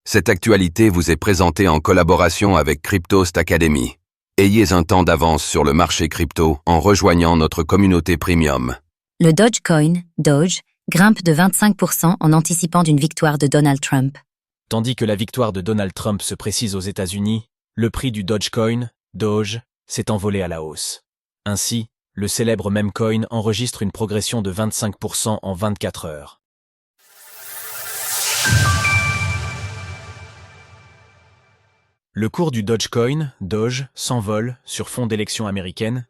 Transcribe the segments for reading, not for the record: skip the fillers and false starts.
Cette actualité vous est présentée en collaboration avec Cryptost Academy. Ayez un temps d'avance sur le marché crypto en rejoignant notre communauté premium. Le Dogecoin, Doge, grimpe de 25% en anticipant d'une victoire de Donald Trump. Tandis que la victoire de Donald Trump se précise aux États-Unis, le prix du Dogecoin, Doge, s'est envolé à la hausse. Ainsi, le célèbre memecoin enregistre une progression de 25% en 24 heures. Le cours du Dogecoin, Doge, s'envole sur fond d'élections américaines.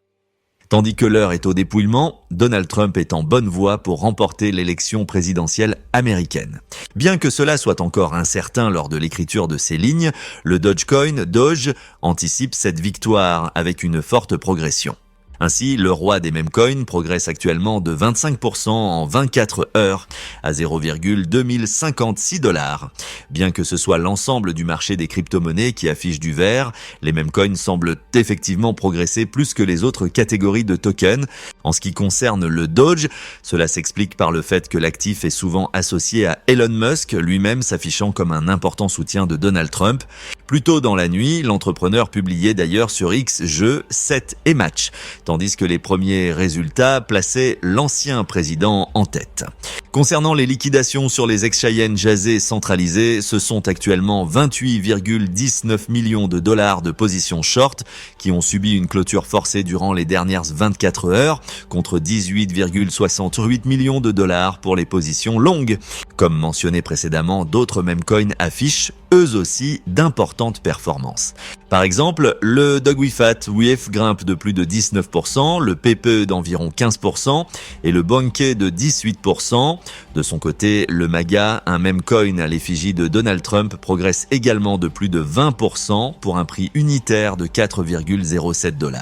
Tandis que l'heure est au dépouillement, Donald Trump est en bonne voie pour remporter l'élection présidentielle américaine. Bien que cela soit encore incertain lors de l'écriture de ces lignes, le Dogecoin, Doge, anticipe cette victoire avec une forte progression. Ainsi, le roi des memecoins progresse actuellement de 25% en 24 heures à 0,2056 $. Bien que ce soit l'ensemble du marché des crypto-monnaies qui affiche du vert, les memecoins semblent effectivement progresser plus que les autres catégories de tokens. En ce qui concerne le Doge, cela s'explique par le fait que l'actif est souvent associé à Elon Musk, lui-même s'affichant comme un important soutien de Donald Trump. Plus tôt dans la nuit, l'entrepreneur publiait d'ailleurs sur X jeux 7 et match, tandis que les premiers résultats plaçaient l'ancien président en tête. Concernant les liquidations sur les exchanges jasés centralisés, ce sont actuellement 28,19 millions de dollars de positions short qui ont subi une clôture forcée durant les dernières 24 heures, contre 18,68 millions de dollars pour les positions longues. Comme mentionné précédemment, d'autres memecoins affichent eux aussi d'importantes performances. Par exemple, le Dogwifat WIF grimpe de plus de 19%, le PPE d'environ 15% et le Bonke de 18%. De son côté, le MAGA, un memecoin à l'effigie de Donald Trump, progresse également de plus de 20% pour un prix unitaire de 4,07 $.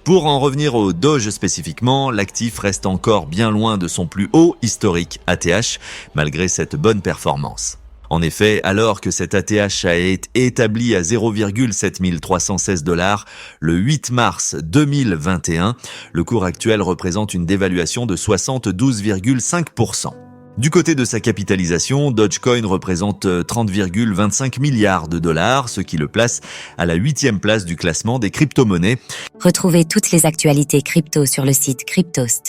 Pour en revenir au Doge spécifiquement, l'actif reste encore bien loin de son plus haut historique ATH, malgré cette bonne performance. En effet, alors que cet ATH a été établi à 0,7316 $, le 8 mars 2021, le cours actuel représente une dévaluation de 72,5%. Du côté de sa capitalisation, Dogecoin représente 30,25 milliards de dollars, ce qui le place à la 8e place du classement des crypto-monnaies. Retrouvez toutes les actualités crypto sur le site cryptost.fr.